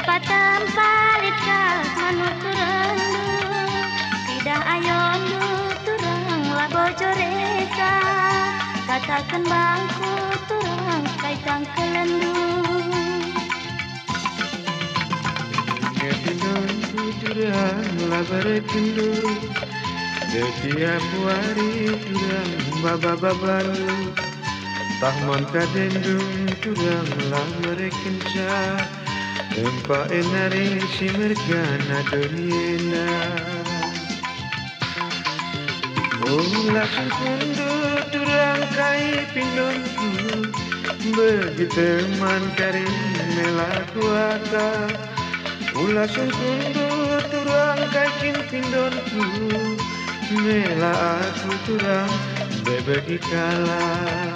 tempat litkal manut turang tidak ayon turang lah bojoreka katakan bangku turang kaitang kelendung Kepindon turang lah berekindu setiap hari turang babababalu tahmon kadendung turang lah merekinca empa enare simergana doniena ulah kundu turang kai pindonku begitu man karim melaku aka ulah kundu turang kai pindonku mela aku turang bebegi kalah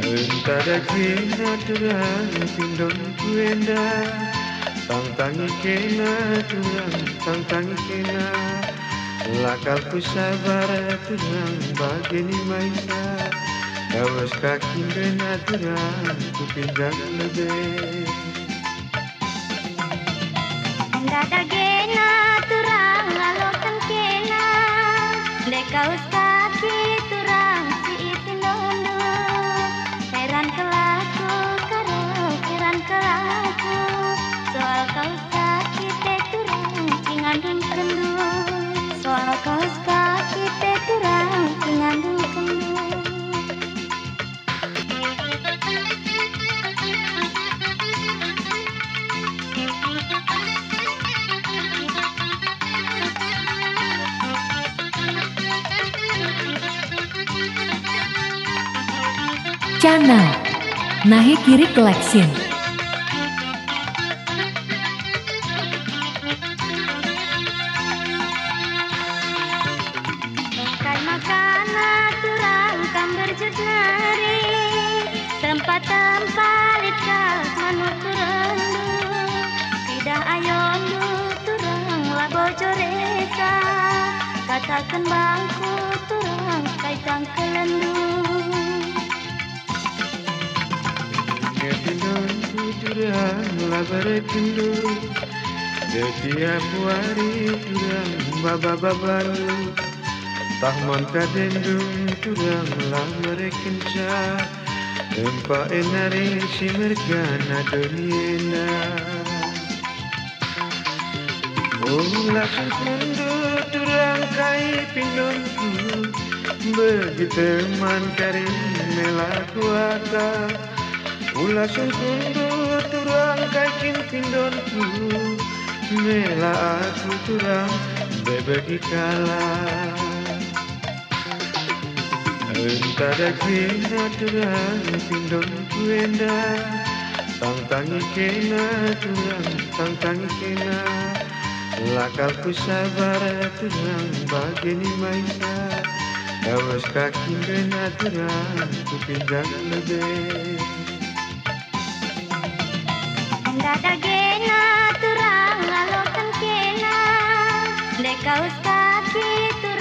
entada kena turang pindon kuenda tangtangi kena turang tangtangi kena lakalku sabar turang bageni maisa kawas kaki bena turang ku pinjak lebih dada gena turang ngalokan kena dekaus kaki turang si itinondu heran kelaku heran kelaku soal kaus kaki teh turang ngandung kendu soal kaus kaki teh turang ngandung kendu Channel Nahi Kiri Collection. kai makana turang kamber jurnari tempat litkal manut turang tidak ayon turang lah bojoreka katakan bangku turang kaitang kelendung Kepindon turang lah berekindu setiap hari turang babababalu tahmon kadendung turang lah merekinca empa enare simergana doniena ulah kundu turang kai pindonku begitu man karim melaku aka ulah kundu turang kai pindonku mela aku turang bebegi kalah entada kena turang pindon kuenda tangtangi kena turang tangtangi kena lakalku sabar turang bageni maisa kawas kaki bena turang ku pinjak lebih dada gena turang ngalokan kena dekaus kaki turang